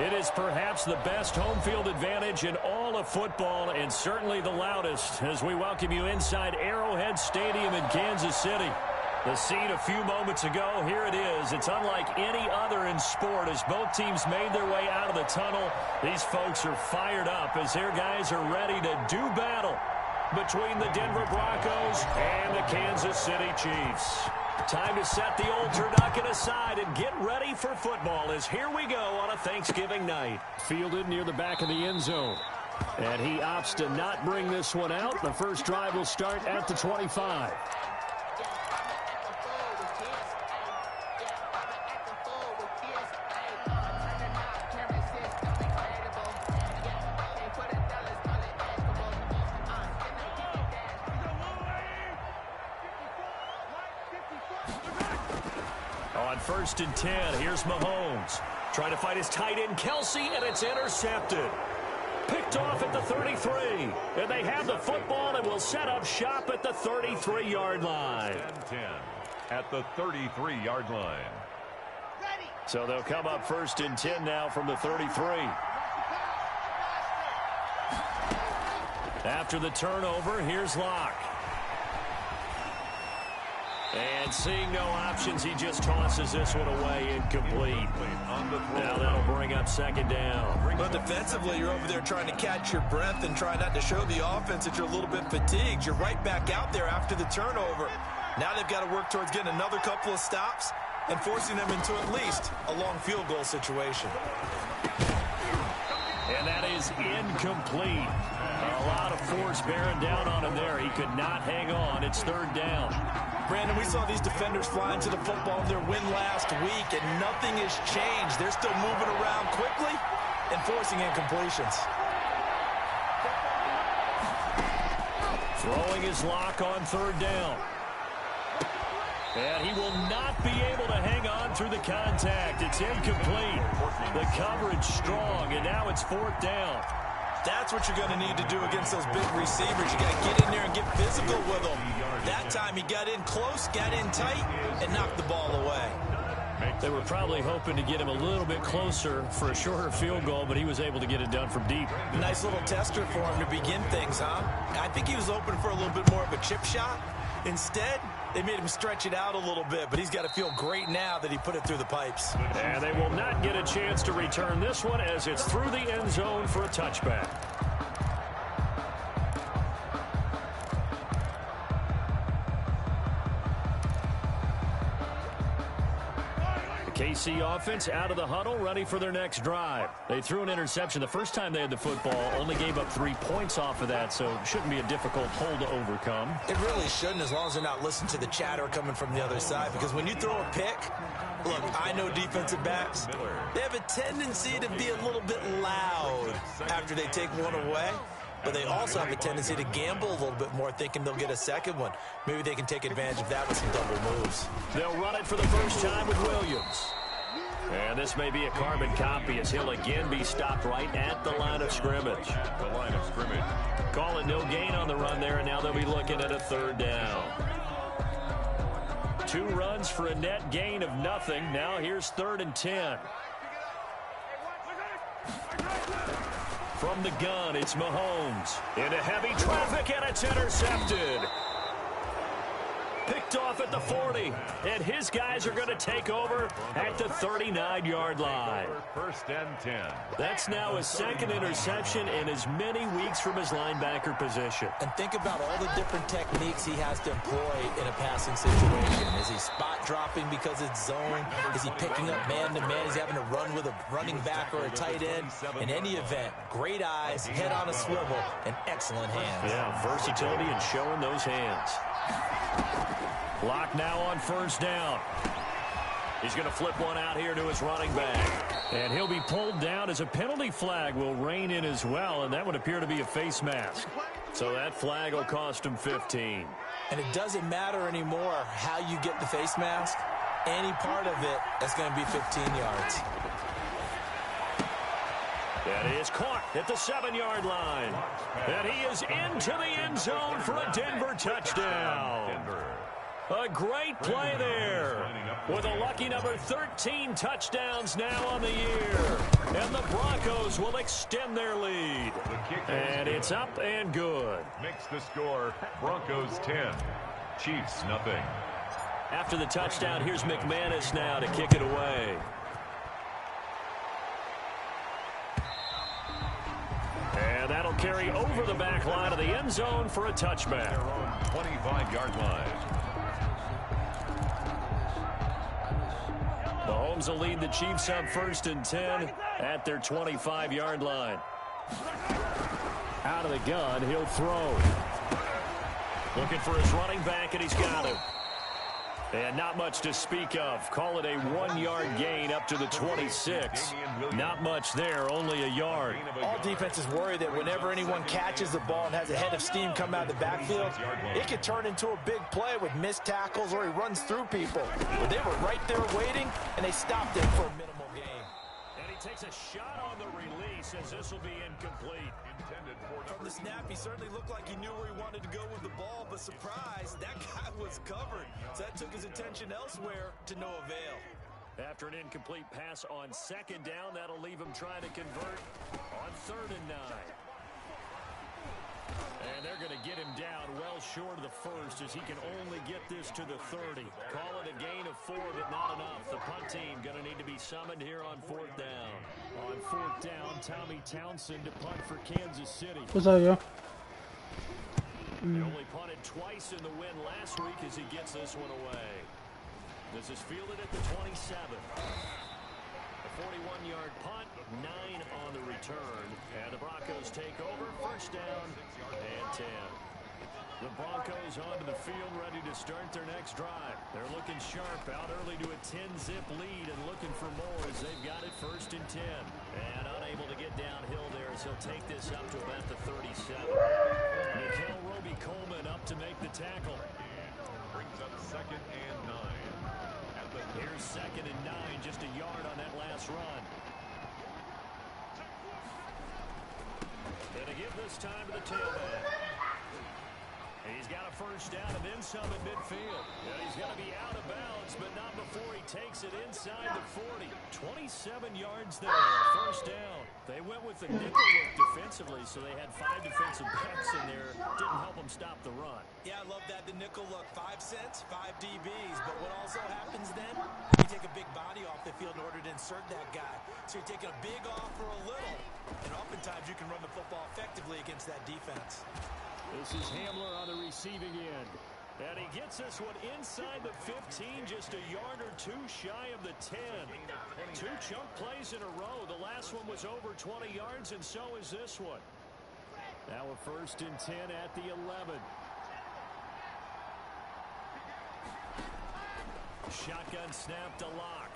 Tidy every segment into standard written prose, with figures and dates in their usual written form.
It is perhaps the best home field advantage in all of football, and certainly the loudest, as we welcome you inside Arrowhead Stadium in Kansas City. The scene a few moments ago, here it is. It's unlike any other in sport as both teams made their way out of the tunnel. These folks are fired up as their guys are ready to do battle between the Denver Broncos and the Kansas City Chiefs. Time to set the old turducken aside and get ready for football as here we go on a Thanksgiving night. Fielded near the back of the end zone. And he opts to not bring this one out. The first drive will start at the 25. On 1st and 10, here's Mahomes. Trying to find his tight end, Kelsey, and it's intercepted. Picked off at the 33. And they have the football and will set up shop at the 33-yard line. 10 at the 33-yard line. So they'll come up 1st and 10 now from the 33. After the turnover, here's Locke. And seeing no options, he just tosses this one away incomplete. Now that'll bring up 2nd down. But defensively, you're over there trying to catch your breath and try not to show the offense that you're a little bit fatigued. You're right back out there after the turnover. Now they've got to work towards getting another couple of stops and forcing them into at least a long field goal situation. And that is incomplete. A lot of force bearing down on him there. He could not hang on. It's 3rd down. Brandon, we saw these defenders fly into the football in their win last week, and nothing has changed. They're still moving around quickly and forcing incompletions. Throwing his Lock on 3rd down. And he will not be able to hang on through the contact. It's incomplete. The coverage strong, and now it's 4th down. That's what you're going to need to do against those big receivers. You got to get in there and get physical with them. That time he got in close, got in tight, and knocked the ball away. They were probably hoping to get him a little bit closer for a shorter field goal, but he was able to get it done from deep. Nice little tester for him to begin things, huh? I think he was open for a little bit more of a chip shot. Instead, they made him stretch it out a little bit, but he's got to feel great now that he put it through the pipes. And they will not get a chance to return this one as it's through the end zone for a touchback. KC offense out of the huddle, ready for their next drive. They threw an interception the first time they had the football, only gave up 3 points off of that, so it shouldn't be a difficult hole to overcome. It really shouldn't, as long as they're not listening to the chatter coming from the other side, because when you throw a pick, look, I know defensive backs, they have a tendency to be a little bit loud after they take one away. But they also have a tendency to gamble a little bit more, thinking they'll get a second one. Maybe they can take advantage of that with some double moves. They'll run it for the first time with Williams. And this may be a carbon copy as he'll again be stopped right at the line of scrimmage. The line of scrimmage. Calling no gain on the run there, and now they'll be looking at a 3rd down. 2 runs for a net gain of nothing. Now here's 3rd and 10. From the gun, it's Mahomes. Into heavy traffic, and it's intercepted. Picked off at the 40, and his guys are going to take over at the 39-yard line. 1st and 10. That's now his 2nd interception in as many weeks from his linebacker position. And think about all the different techniques he has to employ in a passing situation. Is he spot dropping because it's zone? Is he picking up man-to-man? He's having to run with a running back or a tight end. In any event, great eyes, head on a swivel, and excellent hands. Yeah, versatility and showing those hands. Lock now on 1st down. He's going to flip one out here to his running back. And he'll be pulled down as a penalty flag will rein in as well, and that would appear to be a face mask. So that flag will cost him 15. And it doesn't matter anymore how you get the face mask. Any part of it, that's going to be 15 yards. That is caught at the 7-yard line. And he is into the end zone for a Denver touchdown. A great play there. With a lucky number 13 touchdowns now on the year. And the Broncos will extend their lead. And it's up and good. Makes the score Broncos 10, Chiefs nothing. After the touchdown, here's McManus now to kick it away. And that'll carry over the back line of the end zone for a touchback. Their own 25-yard line. Mahomes will lead the Chiefs up 1st and 10 at their 25-yard line. Out of the gun, he'll throw. Looking for his running back, and he's got him. And not much to speak of. Call it a 1-yard gain up to the 26. Not much there, only a yard. All defenses worry that whenever anyone catches the ball and has a head of steam come out of the backfield, it could turn into a big play with missed tackles or he runs through people. But they were right there waiting, and they stopped him for a minimal gain. And he takes a shot on the release as this will be incomplete. From the snap, he certainly looked like he knew where he wanted to go with the ball, but surprise, that guy was covered. So that took his attention elsewhere to no avail. After an incomplete pass on 2nd down, that'll leave him trying to convert on 3rd and 9. And they're going to get him down well short of the 1st as he can only get this to the 30. Call it a gain of 4, but not enough. The punt team going to need to be summoned here on 4th down. On 4th down, Tommy Townsend to punt for Kansas City. What's up, yo? They only punted twice in the win last week as he gets this one away. This is fielded at the 27. A 41-yard punt, 9 on the return. And the Broncos take over, 1st down and 10. The Broncos onto the field, ready to start their next drive. They're looking sharp, out early to a 10-zip lead and looking for more as they've got it 1st and 10. And unable to get downhill there as he'll take this up to about the 37. Nikhil Roby-Coleman up to make the tackle. Brings up 2nd and 9. Here's 2nd and 9, just a yard on that last run. And to give this time to the tailback. He's got a 1st down and then some at midfield. And he's going to be out of bounds, but not before he takes it inside the 40. 27 yards there, 1st down. They went with the nickel look defensively, so they had 5 defensive backs in there. Didn't help them stop the run. Yeah, I love that, the nickel look. 5 cents, 5 DBs. But what also happens then, you take a big body off the field in order to insert that guy. So you're taking a big off for a little. And oftentimes you can run the football effectively against that defense. This is Hamler on the receiving end. And he gets this one inside the 15, just a yard or 2 shy of the 10. 2 chunk plays in a row. The last one was over 20 yards, and so is this one. Now a 1st and 10 at the 11. Shotgun snap to Locke.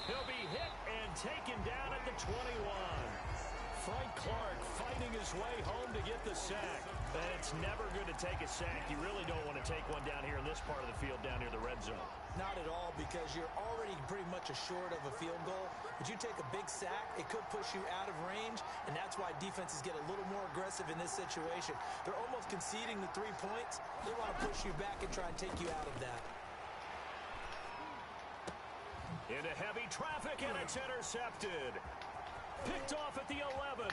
He'll be hit and taken down at the 21. Frank Clark fighting his way home to get the sack. But it's never good to take a sack. You really don't want to take one down here in this part of the field, down near the red zone. Not at all, because you're already pretty much assured of a field goal. But you take a big sack, it could push you out of range, and that's why defenses get a little more aggressive in this situation. They're almost conceding the 3 points. They want to push you back and try and take you out of that. Into heavy traffic, and it's intercepted. Picked off at the 11.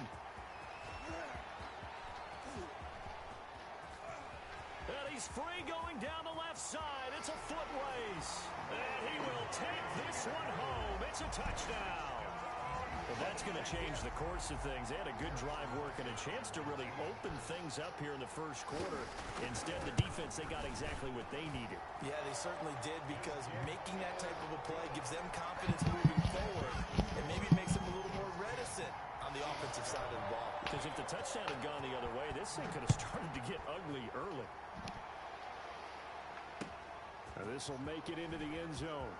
And he's free going down the left side. It's a foot race. And he will take this one home. It's a touchdown. Well, that's going to change the course of things. They had a good drive work and a chance to really open things up here in the 1st quarter. Instead, the defense, they got exactly what they needed. Yeah, they certainly did, because making that type of a play gives them confidence moving forward, and maybe makes them a little more reticent on the offensive side of the ball. Because if the touchdown had gone the other way, this thing could have started to get ugly early. Now this will make it into the end zone.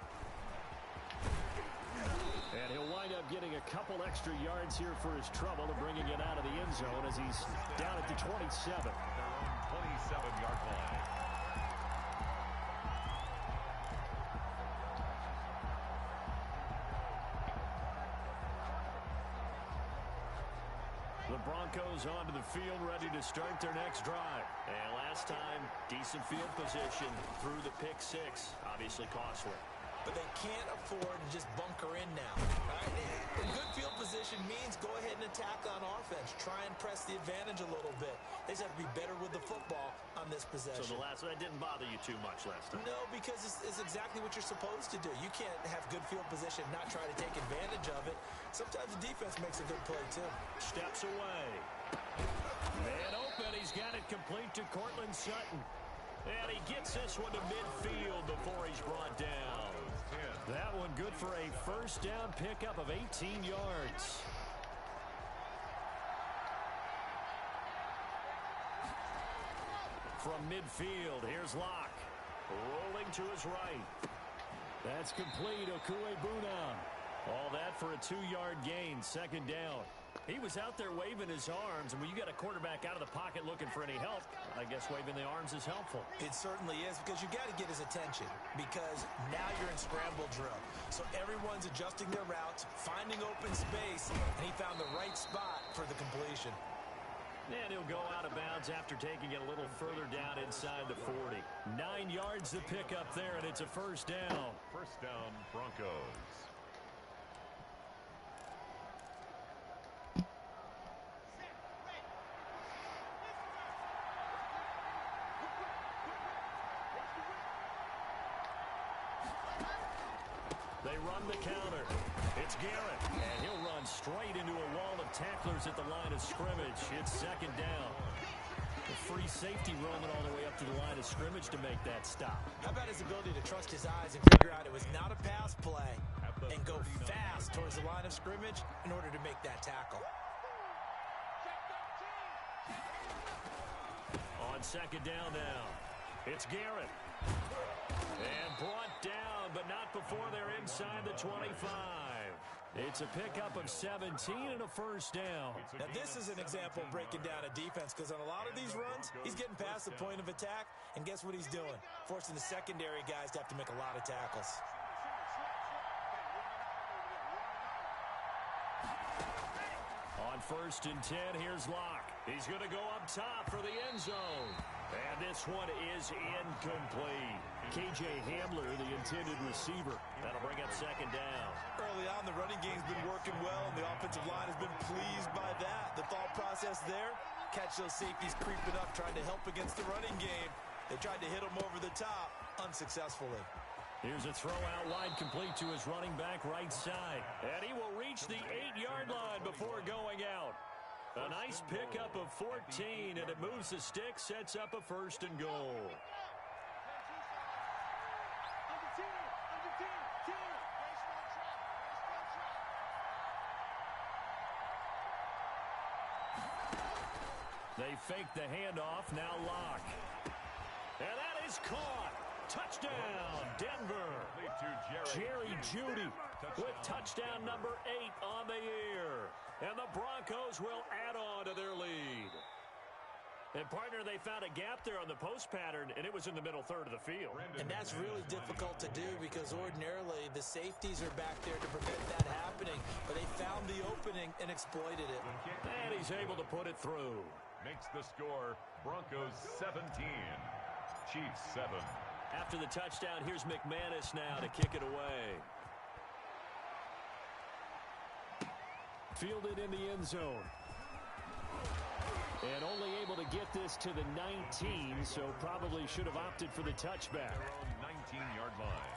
And he'll wind up getting a couple extra yards here for his trouble to bringing it out of the end zone as he's down at the 27. Their own 27-yard line. The the Broncos onto the field, ready to start their next drive. And last time, decent field position through the pick six. Obviously costly. But they can't afford to just bunker in now. Right? Good field position means go ahead and attack on offense. Try and press the advantage a little bit. They just have to be better with the football on this possession. So that didn't bother you too much last time? No, because it's exactly what you're supposed to do. You can't have good field position, not try to take advantage of it. Sometimes the defense makes a good play, too. Steps away. And open. He's got it complete to Cortland Sutton. And he gets this one to midfield before he's brought down. That one good for a first down pickup of 18 yards. From midfield, here's Locke. Rolling to his right. That's complete. Okuebuna. All that for a 2-yard gain, second down. He was out there waving his arms, and when you got a quarterback out of the pocket looking for any help, I guess waving the arms is helpful. It certainly is, because you got to get his attention, because now you're in scramble drill. So everyone's adjusting their routes, finding open space, and he found the right spot for the completion. And he'll go out of bounds after taking it a little further down inside the 40. 9 yards to pick up there, and it's a first down. First down, Broncos. They run the counter. It's Garrett, and he'll run straight into a wall of tacklers at the line of scrimmage. It's second down. The free safety roaming all the way up to the line of scrimmage to make that stop. How about his ability to trust his eyes and figure out it was not a pass play and go fast towards the line of scrimmage in order to make that tackle. On second down now, it's Garrett. And brought down, but not before they're inside the 25. It's a pickup of 17 and a first down. Now, this is an example of breaking down a defense, because on a lot of these runs, he's getting past the point of attack, and guess what he's doing? Forcing the secondary guys to have to make a lot of tackles. On first and 10, here's Locke. He's going to go up top for the end zone. And this one is incomplete. K.J. Hamler, the intended receiver. That'll bring up second down. Early on, the running game's been working well, and the offensive line has been pleased by that. The thought process there, catch those safeties creeping up, trying to help against the running game. They tried to hit him over the top, unsuccessfully. Here's a throw out wide, complete to his running back right side. And he will reach the 8-yard line before going out. A nice pickup of 14, and it moves the stick, sets up a first and goal. They fake the handoff, now Locke. And that is caught. Touchdown, Denver. Jerry Jeudy with touchdown number 8 on the year. And the Broncos will add on to their lead. And, partner, they found a gap there on the post pattern, and it was in the middle third of the field. And that's really difficult to do, because ordinarily the safeties are back there to prevent that happening. But they found the opening and exploited it. And he's able to put it through. Makes the score Broncos 17, Chiefs 7. After the touchdown, here's McManus now to kick it away. Fielded in the end zone. And only able to get this to the 19, so probably should have opted for the touchback. Their own 19-yard line.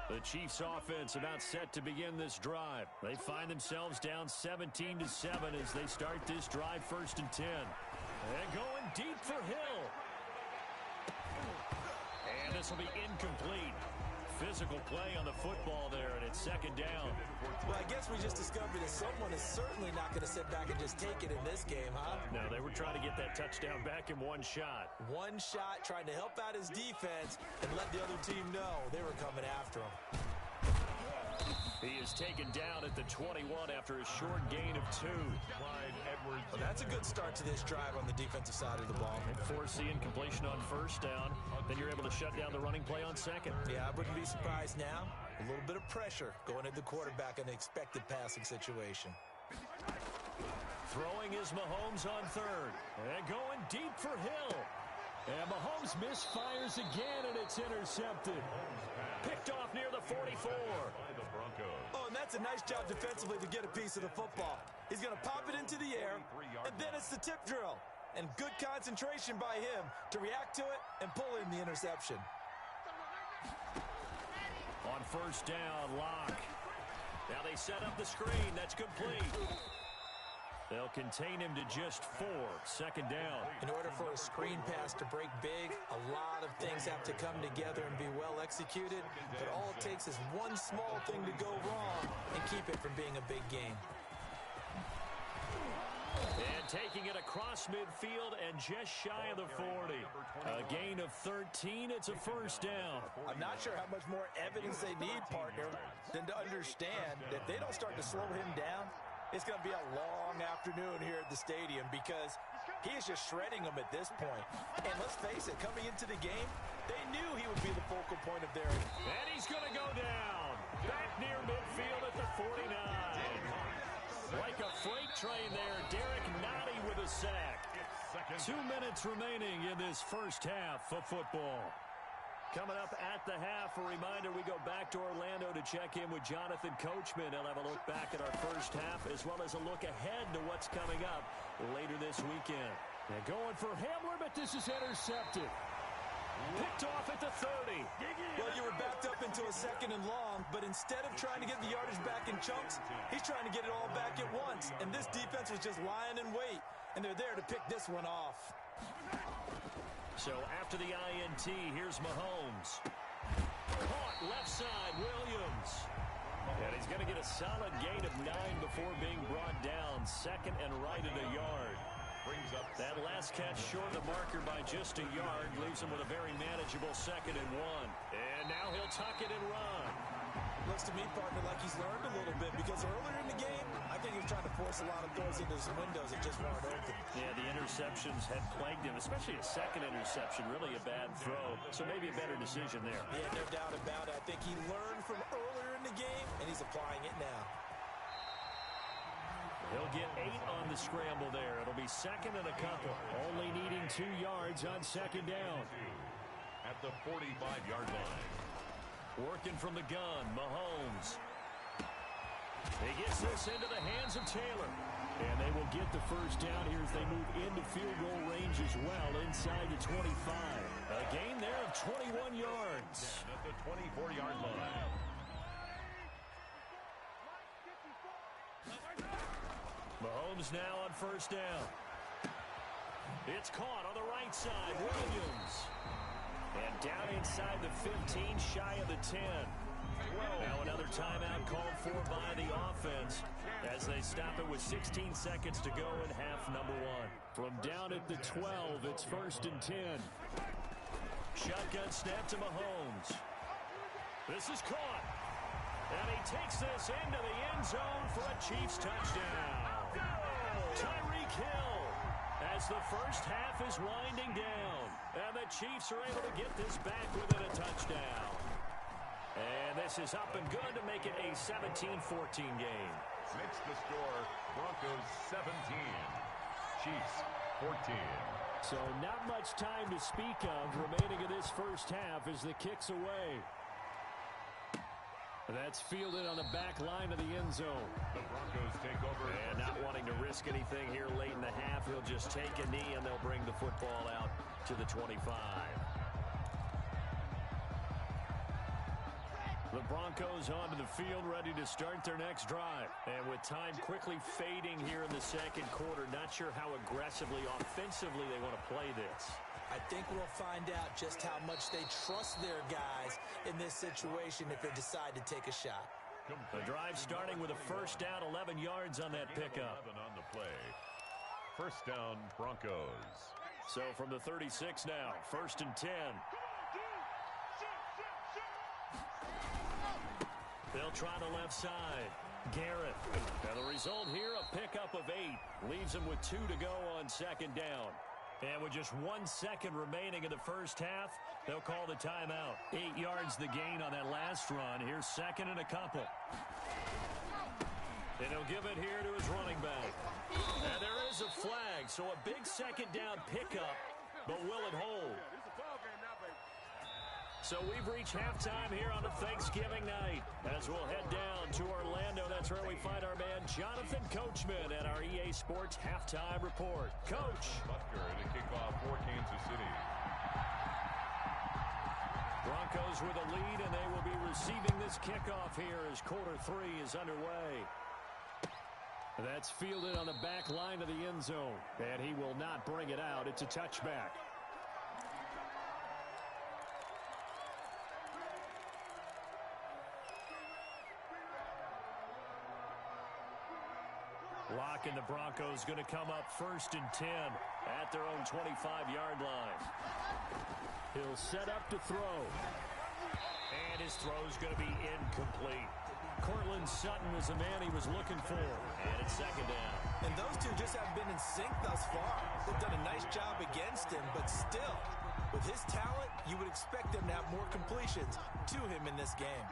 The Chiefs offense about set to begin this drive. They find themselves down 17-7 as they start this drive first and 10. And going deep for Hill. And this will be incomplete. Physical play on the football there, and it's second down. Well, I guess we just discovered that someone is certainly not going to sit back and just take it in this game, huh? No, they were trying to get that touchdown back in one shot. One shot, trying to help out his defense and let the other team know they were coming after him. He is taken down at the 21 after a short gain of 2. Well, that's a good start to this drive on the defensive side of the ball. And force the incompletion on first down. Then you're able to shut down the running play on second. Yeah, I wouldn't be surprised now A little bit of pressure going at the quarterback in an expected passing situation. Throwing is Mahomes on third. And going deep for Hill. And Mahomes misfires again, and it's intercepted. Picked off near the 44. Oh, and that's a nice job defensively to get a piece of the football. He's going to pop it into the air, and then it's the tip drill. And good concentration by him to react to it and pull in the interception. On first down, Locke. Now they set up the screen. That's complete. They'll contain him to just 4. Second down. In order for a screen pass to break big, a lot of things have to come together and be well executed. But all it takes is one small thing to go wrong and keep it from being a big game. And taking it across midfield and just shy of the 40. A gain of 13. It's a first down. I'm not sure how much more evidence they need, partner, than to understand that if they don't start to slow him down, it's going to be a long afternoon here at the stadium because he is just shredding them at this point. And let's face it, coming into the game, they knew he would be the focal point of their... And he's going to go down. Back near midfield at the 49. Like a freight train there, Derek Nottie with a sack. 2 minutes remaining in this first half of football. Coming up at the half, a reminder, we go back to Orlando to check in with Jonathan Coachman. He'll have a look back at our first half as well as a look ahead to what's coming up later this weekend. And going for Hamler, but this is intercepted. Picked off at the 30. Well, you were backed up into a second and long, but instead of trying to get the yardage back in chunks, he's trying to get it all back at once. And this defense was just lying in wait, and they're there to pick this one off. So after the INT, here's Mahomes. Caught left side, Williams. And he's going to get a solid gain of 9 before being brought down. Second and right at a yard. That last catch short of the marker by just a yard leaves him with a very manageable 2nd and 1. And now he'll tuck it and run. Looks to me, partner, like he's learned a little bit because earlier in the game, I think he was trying to force a lot of throws into some windows that just weren't open. Yeah, the interceptions had plagued him, especially a second interception, really a bad throw. So maybe a better decision there. Yeah, no doubt about it. I think he learned from earlier in the game, and he's applying it now. He'll get 8 on the scramble there. It'll be second and a couple. Only needing 2 yards on second down. At the 45-yard line. Working from the gun, Mahomes. He gets this into the hands of Taylor. And they will get the first down here as they move into field goal range as well inside the 25. A gain there of 21 yards. At the 24-yard line. Mahomes now on first down. It's caught on the right side. Williams. And down inside the 15, shy of the 10. Now another timeout called for by the offense as they stop it with 16 seconds to go in half number 1. From down at the 12, it's 1st and 10. Shotgun snap to Mahomes. This is caught. And he takes this into the end zone for a Chiefs touchdown. Tyreek Hill as the first half is winding down. And the Chiefs are able to get this back within a touchdown. And this is up and good to make it a 17-14 game. Makes the score Broncos 17, Chiefs 14. So not much time to speak of remaining in this first half as the kick's away. That's fielded on the back line of the end zone. The Broncos take over. And not wanting to risk anything here late in the half, he'll just take a knee and they'll bring the football out to the 25. The Broncos onto the field ready to start their next drive. And with time quickly fading here in the second quarter, not sure how aggressively, offensively they want to play this. I think we'll find out just how much they trust their guys in this situation if they decide to take a shot. The drive starting with a first down, 11 yards on that pickup. 11 on the play. First down, Broncos. So from the 36 now, 1st and 10. They'll try the left side. Garrett. And the result here, a pickup of 8. Leaves them with 2 to go on second down. And with just 1 second remaining in the first half, they'll call the timeout. 8 yards the gain on that last run. Here's second and a couple. And he'll give it here to his running back. And there is a flag, so a big second down pickup, but will it hold? So we've reached halftime here on a Thanksgiving night. As we'll head down to Orlando, that's where we find our man Jonathan Coachman at our EA Sports Halftime Report. Coach. Butker to kick off for Kansas City. Broncos with a lead, and they will be receiving this kickoff here as quarter 3 is underway. That's fielded on the back line of the end zone, and he will not bring it out. It's a touchback. Locke and the Broncos going to come up 1st and 10 at their own 25-yard line. He'll set up to throw. And his throw is going to be incomplete. Cortland Sutton is the man he was looking for. And it's second down. And those two just haven't been in sync thus far. They've done a nice job against him, but still, with his talent, you would expect them to have more completions to him in this game.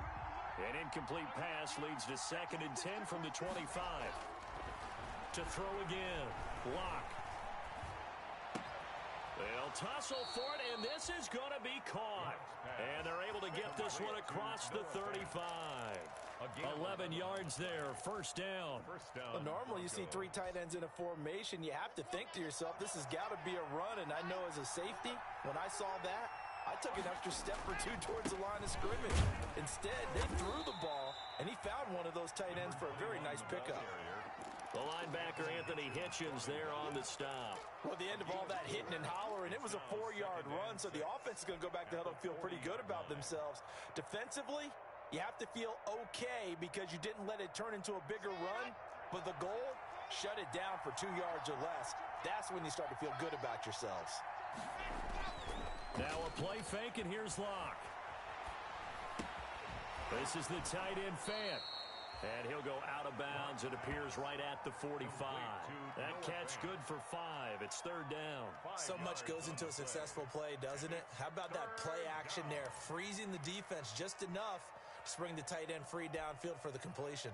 An incomplete pass leads to 2nd and 10 from the 25. To throw again. Locke. They'll tussle for it, and this is going to be caught. And they're able to get this one across the 35. 11 yards there, first down. Well, normally you see 3 tight ends in a formation. You have to think to yourself, this has got to be a run. And I know as a safety, when I saw that, I took an extra step or 2 towards the line of scrimmage. Instead, they threw the ball, and he found one of those tight ends for a very nice pickup. The linebacker, Anthony Hitchens, there on the stop. Well, at the end of all that hitting and hollering, it was a 4-yard run, so the offense is going to go back to huddle and feel pretty good about themselves. Defensively, you have to feel okay because you didn't let it turn into a bigger run, but the goal, shut it down for 2 yards or less. That's when you start to feel good about yourselves. Now a play fake, and here's Locke. This is the tight end Fant. And he'll go out of bounds. It appears right at the 45. That catch good for 5. It's 3rd down. So much goes into a successful play, doesn't it? How about that play action there? Freezing the defense just enough to bring the tight end free downfield for the completion.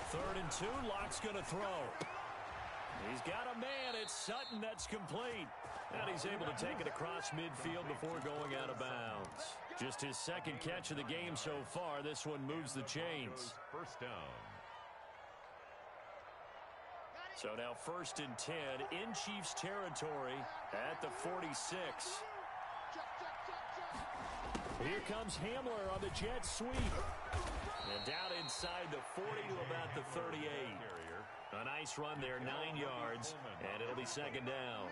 Third and 2, Locke's going to throw. He's got a man. It's Sutton that's complete. And he's able to take it across midfield before going out of bounds. Just his 2nd catch of the game so far. This one moves the chains. First down. So now 1st and 10 in Chiefs territory at the 46. Here comes Hamler on the jet sweep. And down inside the 40 to about the 38. A nice run there, 9 yards, and it'll be 2nd down.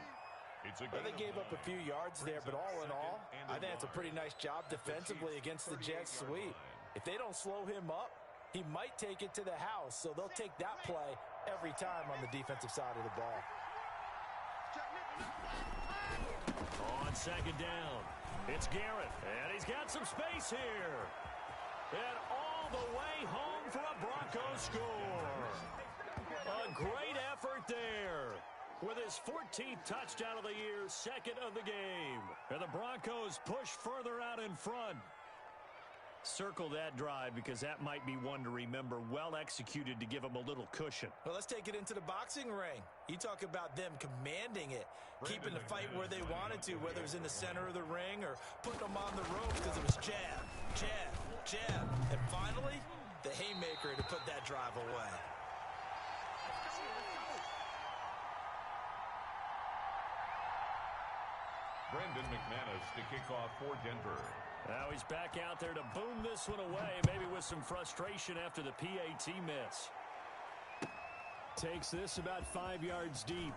Well, they gave up a few yards there, but all in all, I think it's a pretty nice job defensively against the jet sweep. If they don't slow him up, he might take it to the house, so they'll take that play every time on the defensive side of the ball. On 2nd down, it's Garrett, and he's got some space here. And all the way home for a Broncos score. A great effort there. With his 14th touchdown of the year, 2nd of the game. And the Broncos push further out in front. Circle that drive because that might be one to remember. Well executed to give him a little cushion. Well, let's take it into the boxing ring. You talk about them commanding it, keeping the fight where they wanted to, whether it was in the center of the ring or putting them on the ropes because it was jab, jab, jab. And finally, the haymaker to put that drive away. Brandon McManus to kick off for Denver. Now he's back out there to boom this one away, maybe with some frustration after the PAT miss. Takes this about 5 yards deep.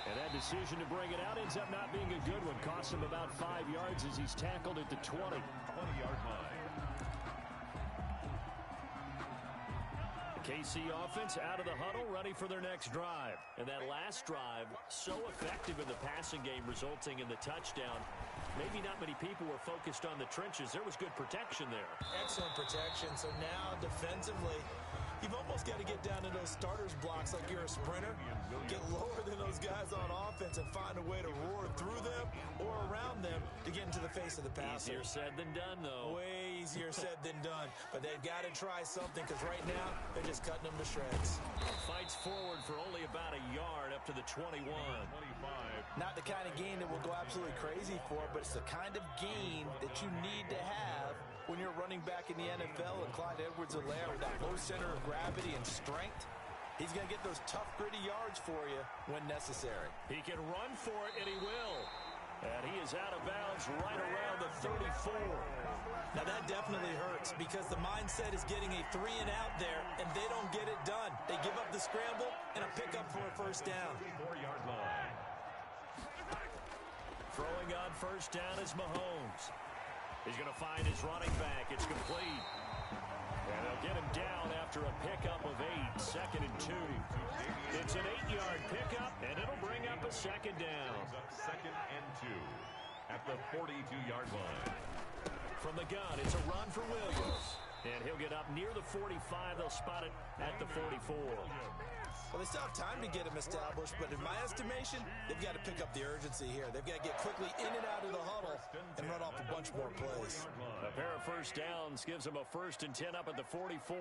And that decision to bring it out ends up not being a good one. Costs him about 5 yards as he's tackled at the 20. 20-yard line. KC offense out of the huddle, ready for their next drive. And that last drive, so effective in the passing game, resulting in the touchdown. Maybe not many people were focused on the trenches. There was good protection there. Excellent protection. So now, defensively, you've almost got to get down to those starters blocks like you're a sprinter. Get lower than those guys on offense and find a way to roar through them or around them to get into the face of the passer. Easier said than done, though. Way easier said than done. But they've got to try something because right now they're just cutting them to shreds. Fights forward for only about a yard up to the 21. 25. Not the kind of gain that we'll go absolutely crazy for, but it's the kind of gain that you need to have when you're running back in the NFL. And Clyde Edwards-Helaire with that low center of gravity and strength, he's going to get those tough, gritty yards for you when necessary. He can run for it, and he will. And he is out of bounds right around the 34. Now that definitely hurts because the mindset is getting a 3 and out there, and they don't get it done. They give up the scramble and a pickup for a first down. 4-yard line. Throwing on first down is Mahomes. He's going to find his running back. It's complete. And they'll get him down after a pickup of 8, 2nd and 2. It's an 8-yard pickup, and it'll bring up a second down. 2nd and 2 at the 42-yard line. From the gun, it's a run for Williams. And he'll get up near the 45. They'll spot it at the 44. Well, they still have time to get him established, but in my estimation, they've got to pick up the urgency here. They've got to get quickly in and out of the huddle and run off a bunch more plays. A pair of first downs gives them a 1st and 10 up at the 44.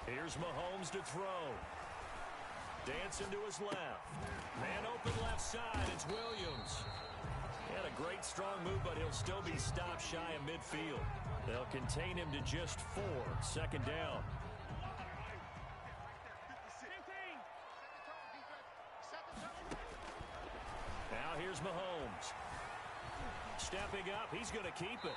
Here's Mahomes to throw. Dancing to his left. Man open left side. It's Williams. He had a great strong move, but he'll still be stopped shy of midfield. They'll contain him to just 4. 2nd down. Now here's Mahomes. Stepping up, he's going to keep it.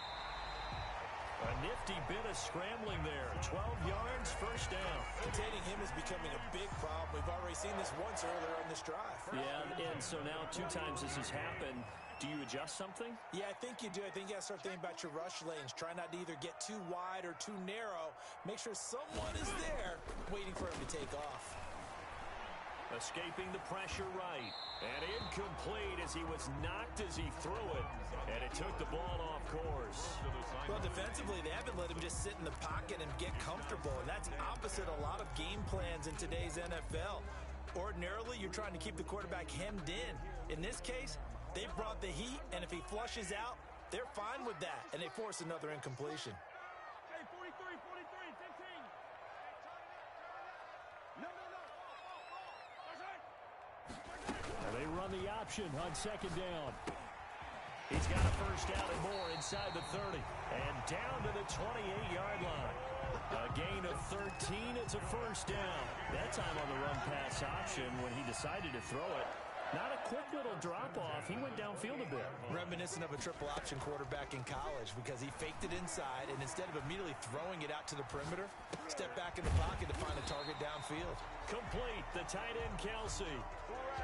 A nifty bit of scrambling there. 12 yards, first down. Containing him is becoming a big problem. We've already seen this once earlier on this drive. Yeah, and so now 2 times this has happened. Do you adjust something? Yeah, I think you do. I think you got to start thinking about your rush lanes. Try not to either get too wide or too narrow. Make sure someone is there waiting for him to take off. Escaping the pressure right. And incomplete as he was knocked as he threw it. And it took the ball off course. Well, defensively, they haven't let him just sit in the pocket and get comfortable. And that's opposite a lot of game plans in today's NFL. Ordinarily, you're trying to keep the quarterback hemmed in. In this case, they've brought the heat, and if he flushes out, they're fine with that. And they force another incompletion. Hey, 43, 15. No. And they run the option on 2nd down. He's got a first down and more inside the 30. And down to the 28-yard line. A gain of 13. It's a first down. That time on the run pass option when he decided to throw it. Not a quick little drop-off. He went downfield a bit. Reminiscent of a triple option quarterback in college because he faked it inside, and instead of immediately throwing it out to the perimeter, stepped back in the pocket to find a target downfield. Complete. The tight end, Kelsey.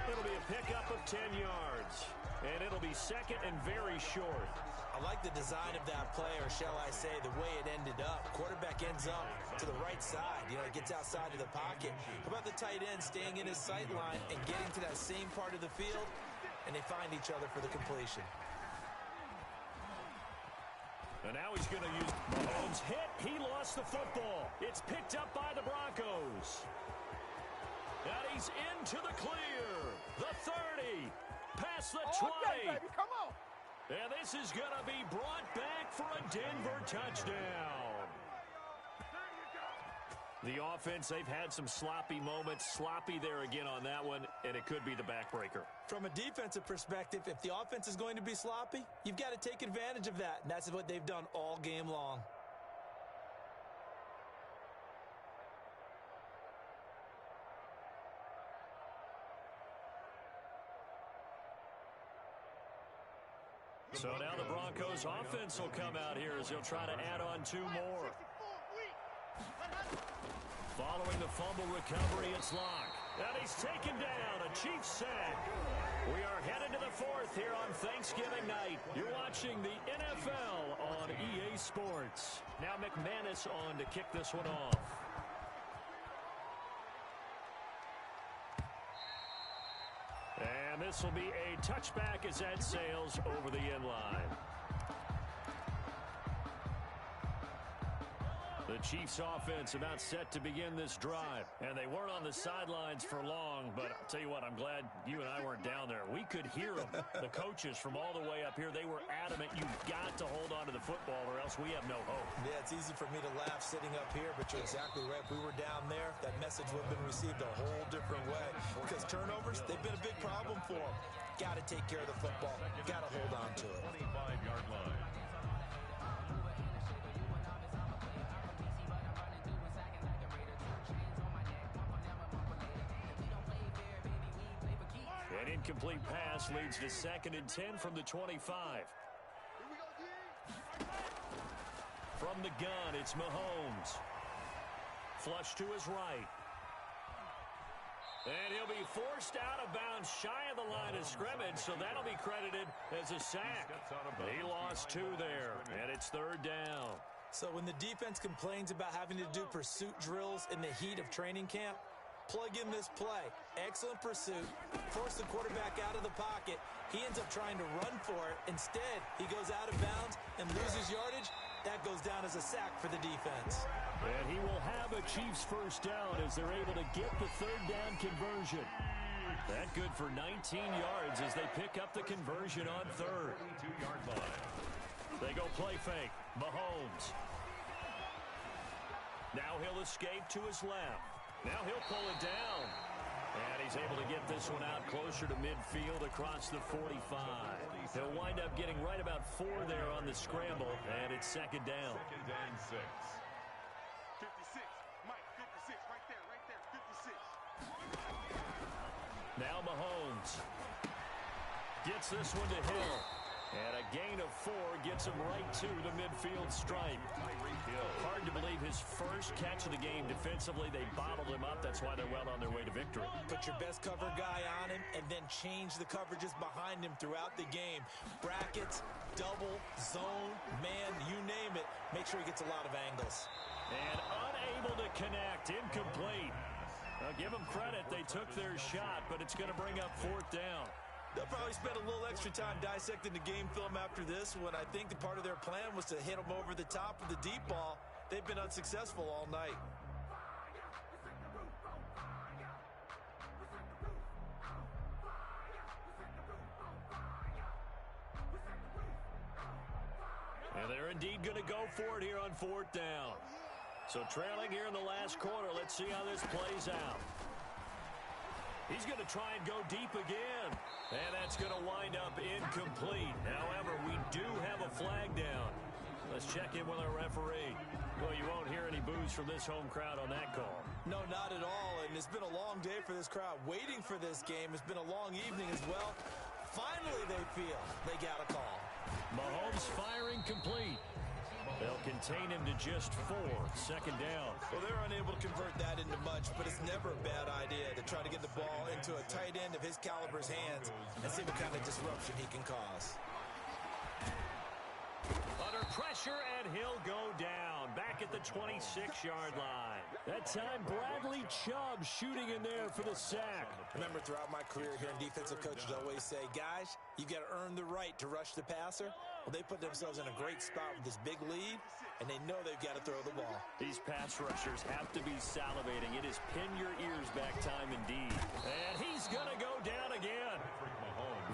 It'll be a pickup of 10 yards. And it'll be 2nd and very short. I like the design of that play, or shall I say the way it ended up. Quarterback ends up to the right side. You know, it gets outside of the pocket. How about the tight end staying in his sight line and getting to that same part of the field, and they find each other for the completion. And now he's going to use Mahomes hit. He lost the football. It's picked up by the Broncos. And he's into the clear. The 30. Past the 20. Baby, come on. And this is going to be brought back for a Denver touchdown. The offense, they've had some sloppy moments. Sloppy there again on that one, and it could be the backbreaker. From a defensive perspective, if the offense is going to be sloppy, you've got to take advantage of that, and that's what they've done all game long. So now the Broncos offense will come out here as they'll try to add on 2 more. Following the fumble recovery, it's Locke. And he's taken down, a Chiefs sack. We are headed to the 4th here on Thanksgiving night. You're watching the NFL on EA Sports. Now McManus on to kick this one off. And this will be a touchback as that sails over the end line. The Chiefs offense about set to begin this drive. And they weren't on the sidelines for long, but I'll tell you what, I'm glad you and I weren't down there. We could hear them, the coaches from all the way up here. They were adamant, you've got to hold on to the football or else we have no hope. Yeah, it's easy for me to laugh sitting up here, but you're exactly right. If we were down there, that message would have been received a whole different way. Because turnovers, they've been a big problem for them. Got to take care of the football. Got to hold on to it. 25-yard line. An incomplete pass leads to 2nd and 10 from the 25. From the gun, it's Mahomes. Flush to his right. And he'll be forced out of bounds shy of the line of scrimmage, so that'll be credited as a sack. He lost 2 there, and it's 3rd down. So when the defense complains about having to do pursuit drills in the heat of training camp, plug in this play. Excellent pursuit. Force the quarterback out of the pocket. He ends up trying to run for it. Instead, he goes out of bounds and loses yardage. That goes down as a sack for the defense. And he will have a Chiefs first down as they're able to get the 3rd down conversion. That good for 19 yards as they pick up the conversion on 3rd. 22-yard line. They go play fake. Mahomes. Now he'll escape to his left. Now he'll pull it down. And he's able to get this one out closer to midfield across the 45. He'll wind up getting right about 4 there on the scramble, and it's 2nd down. 2nd and 6. 56. Mike, 56. Right there, 56. Now Mahomes gets this one to Hill. And a gain of 4 gets him right to the midfield stripe. Hard to believe his first catch of the game defensively. They bottled him up. That's why they're well on their way to victory. Put your best cover guy on him and then change the coverages behind him throughout the game. Brackets, double, zone, man, you name it. Make sure he gets a lot of angles. And unable to connect. Incomplete. Now give them credit. They took their shot, but it's going to bring up 4th down. They'll probably spend a little extra time dissecting the game film after this one. I think the part of their plan was to hit them over the top of the deep ball. They've been unsuccessful all night. And they're indeed going to go for it here on 4th down. So trailing here in the last quarter. Let's see how this plays out. He's going to try and go deep again. And that's going to wind up incomplete. However, we do have a flag down. Let's check in with our referee. Well, you won't hear any boos from this home crowd on that call. No, not at all. And it's been a long day for this crowd. Waiting for this game. It's been a long evening as well. Finally, they feel they got a call. Mahomes firing complete. They'll contain him to just 4. 2nd down. Well, they're unable to convert that into much, but it's never a bad idea to try to get the ball into a tight end of his caliber's hands and see what kind of disruption he can cause. Under pressure, and he'll go down. Back at the 26-yard line. That time, Bradley Chubb shooting in there for the sack. Remember, throughout my career here in defensive coaches always say, guys, you got to earn the right to rush the passer. Well, they put themselves in a great spot with this big lead, and they know they've got to throw the ball. These pass rushers have to be salivating. It is pin your ears back time indeed. And he's going to go down again.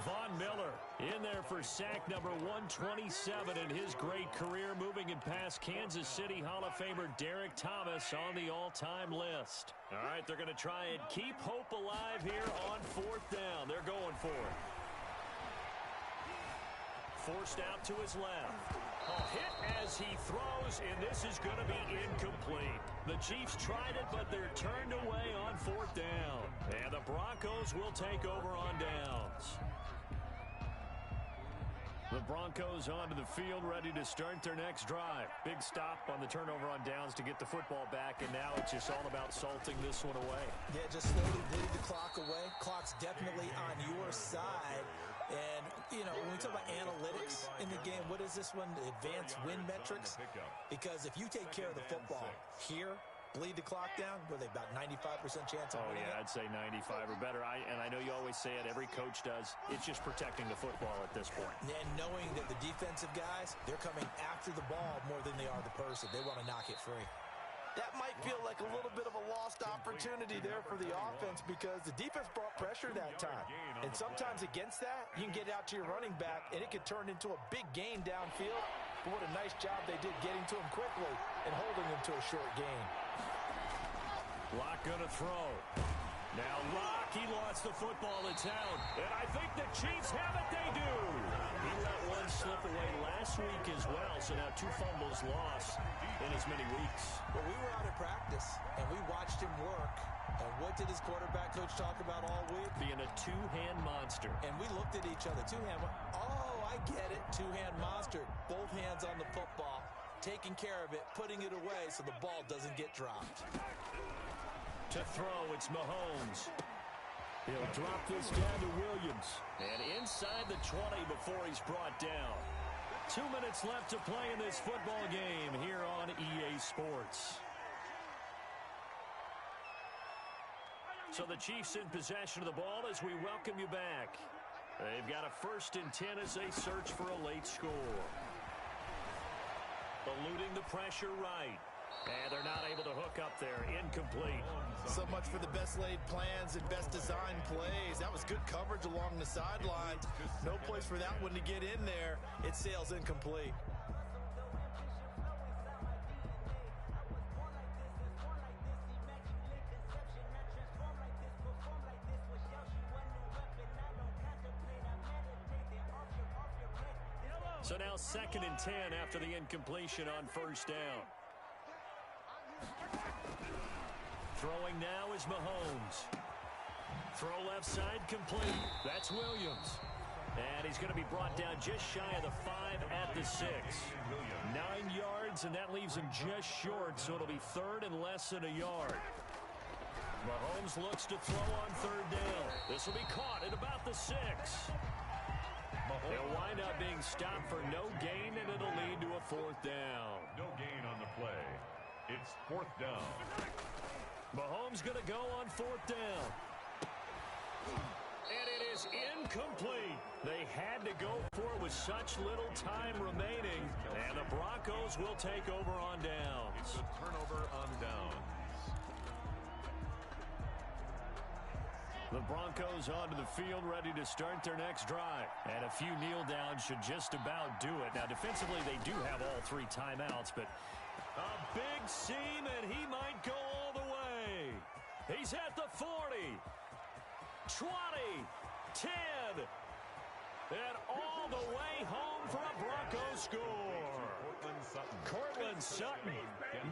Von Miller in there for sack number 127 in his great career, moving it past Kansas City Hall of Famer Derek Thomas on the all-time list. All right, they're going to try and keep hope alive here on 4th down. They're going for it. Forced out to his left. A hit as he throws, and this is going to be incomplete. The Chiefs tried it, but they're turned away on 4th down. And the Broncos will take over on downs. The Broncos onto the field, ready to start their next drive. Big stop on the turnover on downs to get the football back, and now it's just all about salting this one away. Yeah, just slowly bleed the clock away. Clock's definitely on your side. And, you know, when we talk about analytics in the game, what is this one? Advanced win metrics? Because if you take care of the football here, bleed the clock down? Were they about 95% chance of winning yeah, it? I'd say 95 or better. And I know you always say it, every coach does. It's just protecting the football at this point. And knowing that the defensive guys, they're coming after the ball more than they are the person. They want to knock it free. That might feel like a little bit of a lost opportunity there for the offense because the defense brought pressure that time. And sometimes against that, you can get out to your running back, and it could turn into a big gain downfield. But what a nice job they did getting to him quickly and holding him to a short gain. Locke going to throw. Now Locke, he lost the football. It's out. And I think the Chiefs have it. They do. He let one slip away last week as well. So now 2 fumbles lost in as many weeks. Well, we were out at practice, and we watched him work. And what did his quarterback coach talk about all week? Being a two-hand monster. And we looked at each other. Two-hand. Oh, I get it. Two-hand monster. Both hands on the football, taking care of it, putting it away so the ball doesn't get dropped. To throw, it's Mahomes. He'll drop this down to Williams. And inside the 20 before he's brought down. 2 minutes left to play in this football game here on EA Sports. So the Chiefs in possession of the ball as we welcome you back. They've got a 1st and 10 as they search for a late score. Eluding the pressure right. And they're not able to hook up there. Incomplete. So much for the best laid plans and best designed plays. That was good coverage along the sidelines. No place for that one to get in there. It sails incomplete. So now 2nd and 10 after the incompletion on 1st down. Throwing now is Mahomes. Throw left side complete. That's Williams. And he's going to be brought down just shy of the 5 at the 6. 9 yards, and that leaves him just short, so it'll be 3rd and less than a yard. Mahomes looks to throw on 3rd down. This will be caught at about the 6. They'll wind up being stopped for no gain, and it'll lead to a 4th down. No gain on the play. It's 4th down. Mahomes going to go on 4th down. And it is incomplete. They had to go for it with such little time remaining. And the Broncos will take over on downs. It's a turnover on downs. The Broncos onto the field, ready to start their next drive. And a few kneel downs should just about do it. Now, defensively, they do have all 3 timeouts, but a big seam, and he might go all the way. He's at the 40, 20, 10, and all the way home for a Broncos score. Courtland Sutton,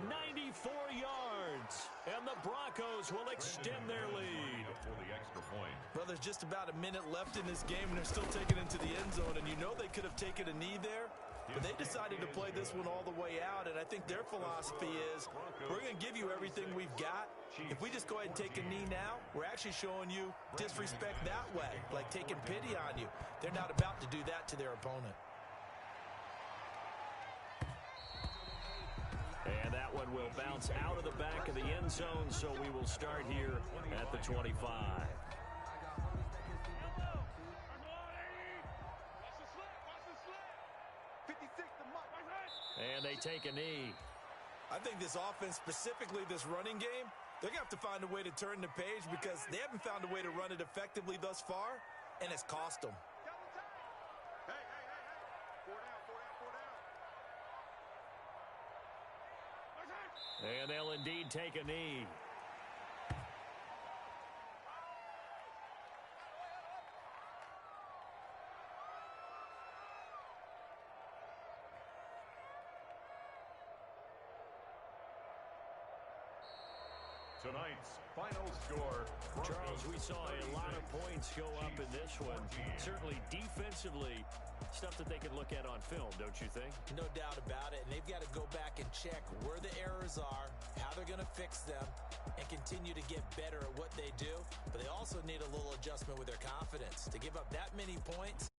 94 yards, and the Broncos will extend their lead. For the extra point. Well, there's just about a minute left in this game, and they're still taking it into the end zone, and you know they could have taken a knee there, but they decided to play this one all the way out, and I think their philosophy is we're going to give you everything we've got. If we just go ahead and take a knee now, we're actually showing you disrespect that way, like taking pity on you. They're not about to do that to their opponent. And that one will bounce out of the back of the end zone, so we will start here at the 25. And they take a knee. I think this offense, specifically this running game, they're going to have to find a way to turn the page because they haven't found a way to run it effectively thus far, and it's cost them. Hey, hey, hey, hey. 4 down, 4 down, 4 down. And they'll indeed take a knee. Tonight's final score. Charles, we saw a lot of points go up in this one. Certainly defensively, stuff that they can look at on film, don't you think? No doubt about it, and they've got to go back and check where the errors are, how they're going to fix them, and continue to get better at what they do. But they also need a little adjustment with their confidence. To give up that many points,